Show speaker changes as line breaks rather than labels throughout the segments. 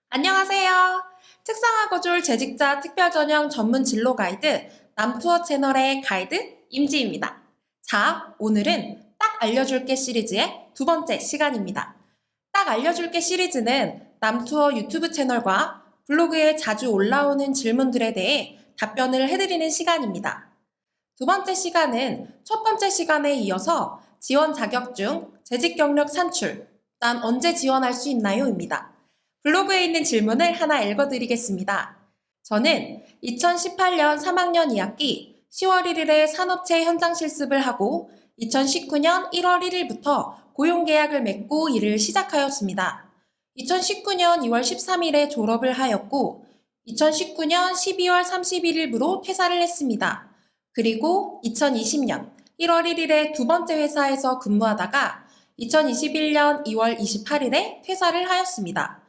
안녕하세요. 특성화거졸 재직자 특별전형 전문 진로 가이드 남투어 채널의 가이드 임지입니다. 자, 오늘은 딱 알려줄게 시리즈의 두 번째 시간입니다. 딱 알려줄게 시리즈는 남투어 유튜브 채널과 블로그에 자주 올라오는 질문들에 대해 답변을 해드리는 시간입니다. 두 번째 시간은 첫 번째 시간에 이어서 지원 자격증, 재직 경력 산출, 난 언제 지원할 수 있나요? 입니다. 블로그에 있는 질문을 하나 읽어드리겠습니다. 저는 2018년 3학년 2학기 10월 1일에 산업체 현장 실습을 하고 2019년 1월 1일부터 고용계약을 맺고 일을 시작하였습니다. 2019년 2월 13일에 졸업을 하였고 2019년 12월 31일부로 퇴사를 했습니다. 그리고 2020년 1월 1일에 두 번째 회사에서 근무하다가 2021년 2월 28일에 퇴사를 하였습니다.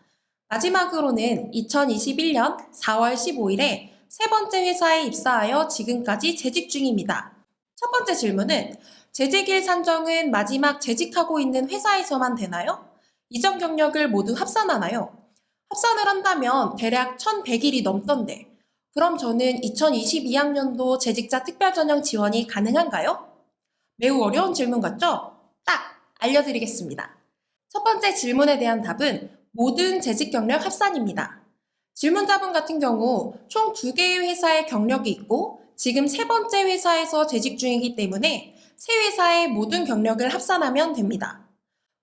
마지막으로는 2021년 4월 15일에 세 번째 회사에 입사하여 지금까지 재직 중입니다. 첫 번째 질문은 재직일 산정은 마지막 재직하고 있는 회사에서만 되나요? 이전 경력을 모두 합산하나요? 합산을 한다면 대략 1100일이 넘던데 그럼 저는 2022학년도 재직자 특별전형 지원이 가능한가요? 매우 어려운 질문 같죠? 딱 알려드리겠습니다. 첫 번째 질문에 대한 답은 모든 재직 경력 합산입니다. 질문자분 같은 경우 총 2개의 회사의 경력이 있고 지금 세 번째 회사에서 재직 중이기 때문에 세 회사의 모든 경력을 합산하면 됩니다.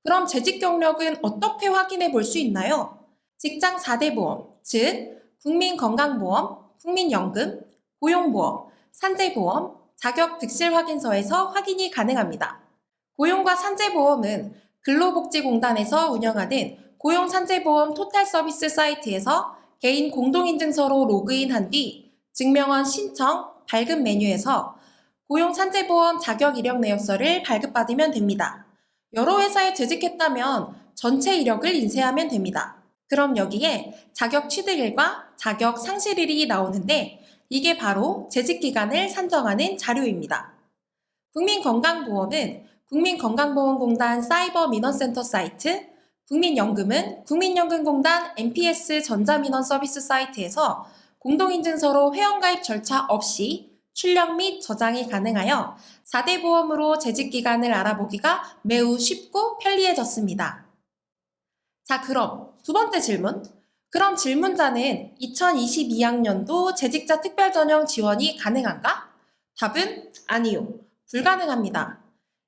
그럼 재직 경력은 어떻게 확인해 볼 수 있나요? 직장 4대 보험, 즉 국민건강보험, 국민연금, 고용보험, 산재보험, 자격득실 확인서에서 확인이 가능합니다. 고용과 산재보험은 근로복지공단에서 운영하는 고용산재보험 토탈서비스 사이트에서 개인 공동인증서로 로그인한 뒤 증명원 신청, 발급 메뉴에서 고용산재보험 자격 이력 내역서를 발급받으면 됩니다. 여러 회사에 재직했다면 전체 이력을 인쇄하면 됩니다. 그럼 여기에 자격 취득일과 자격 상실일이 나오는데 이게 바로 재직기간을 산정하는 자료입니다. 국민건강보험은 국민건강보험공단 사이버 민원센터 사이트, 국민연금은 국민연금공단 NPS 전자민원 서비스 사이트에서 공동인증서로 회원가입 절차 없이 출력 및 저장이 가능하여 4대 보험으로 재직기간을 알아보기가 매우 쉽고 편리해졌습니다. 자, 그럼 두 번째 질문. 그럼 질문자는 2022학년도 재직자 특별전형 지원이 가능한가? 답은 아니요. 불가능합니다.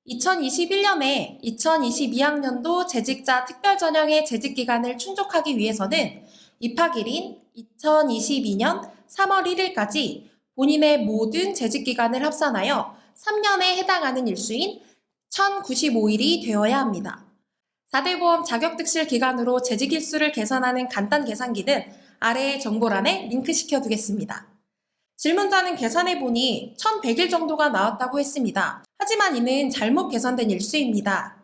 2021년에 2022학년도 재직자 특별전형의 재직기간을 충족하기 위해서는 입학일인 2022년 3월 1일까지 본인의 모든 재직기간을 합산하여 3년에 해당하는 일수인 1095일이 되어야 합니다. 4대 보험 자격득실 기간으로 재직 일수를 계산하는 간단 계산기는 아래의 정보란에 링크시켜 두겠습니다. 질문자는 계산해보니 1100일 정도가 나왔다고 했습니다. 하지만 이는 잘못 계산된 일수입니다.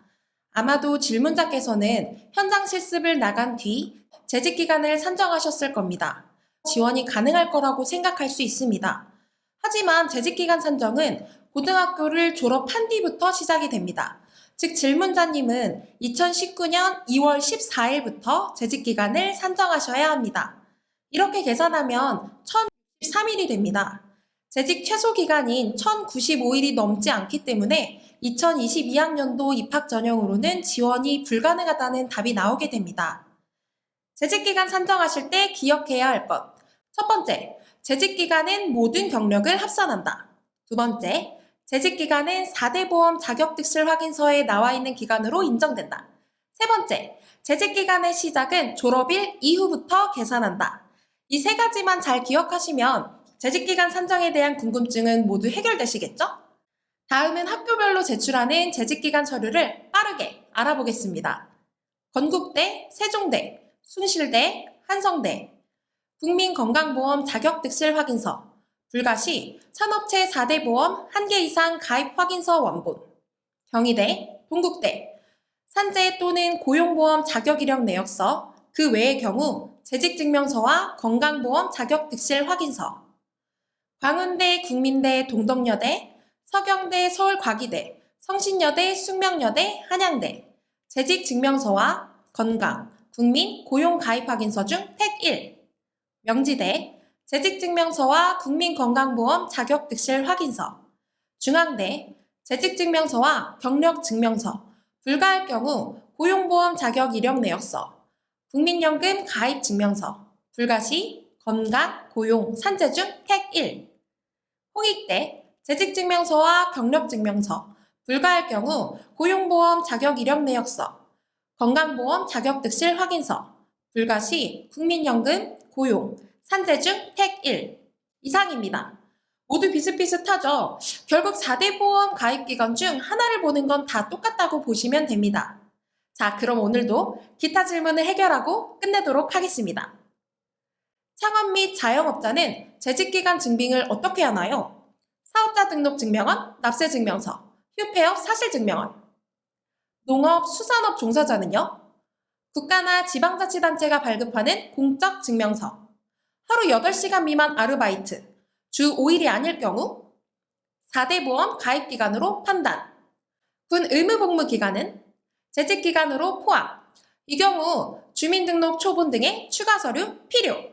아마도 질문자께서는 현장 실습을 나간 뒤 재직기간을 산정하셨을 겁니다. 지원이 가능할 거라고 생각할 수 있습니다. 하지만 재직기간 산정은 고등학교를 졸업한 뒤부터 시작이 됩니다. 즉 질문자님은 2019년 2월 14일부터 재직기간을 산정하셔야 합니다. 이렇게 계산하면 1063일이 됩니다. 재직 최소 기간인 1095일이 넘지 않기 때문에 2022학년도 입학 전형으로는 지원이 불가능하다는 답이 나오게 됩니다. 재직기간 산정하실 때 기억해야 할 것. 첫 번째, 재직기간은 모든 경력을 합산한다. 두 번째, 재직기간은 4대 보험 자격득실 확인서에 나와 있는 기간으로 인정된다. 세 번째, 재직기간의 시작은 졸업일 이후부터 계산한다. 이 세 가지만 잘 기억하시면 재직기간 산정에 대한 궁금증은 모두 해결되시겠죠? 다음은 학교별로 제출하는 재직기간 서류를 빠르게 알아보겠습니다. 건국대, 세종대, 숭실대, 한성대, 국민건강보험 자격득실 확인서, 불가시 산업체 4대 보험 1개 이상 가입 확인서 원본, 경희대, 동국대, 산재 또는 고용보험 자격이력 내역서, 그 외의 경우 재직증명서와 건강보험 자격득실 확인서, 광운대, 국민대, 동덕여대, 서경대, 서울과기대, 성신여대, 숙명여대, 한양대, 재직증명서와 건강, 국민, 고용 가입 확인서 중 택 1, 명지대, 재직증명서와 국민건강보험 자격득실 확인서, 중앙대, 재직증명서와 경력증명서, 불가할 경우 고용보험 자격 이력 내역서, 국민연금 가입 증명서, 불가시, 건강, 고용, 산재 중 택 1, 홍익대, 재직증명서와 경력증명서, 불가할 경우 고용보험 자격 이력 내역서, 건강보험 자격득실 확인서, 불가시, 국민연금, 고용, 산재 중 택 1 이상입니다. 모두 비슷비슷하죠? 결국 4대 보험 가입 기간 중 하나를 보는 건 다 똑같다고 보시면 됩니다. 자, 그럼 오늘도 기타 질문을 해결하고 끝내도록 하겠습니다. 창업 및 자영업자는 재직기간 증빙을 어떻게 하나요? 사업자 등록 증명원, 납세 증명서, 휴폐업 사실 증명원. 농업, 수산업 종사자는요? 국가나 지방자치단체가 발급하는 공적 증명서. 하루 8시간 미만 아르바이트, 주 5일이 아닐 경우 4대 보험 가입 기간으로 판단. 군 의무복무 기간은 재직 기간으로 포함. 이 경우 주민등록 초본 등의 추가 서류 필요.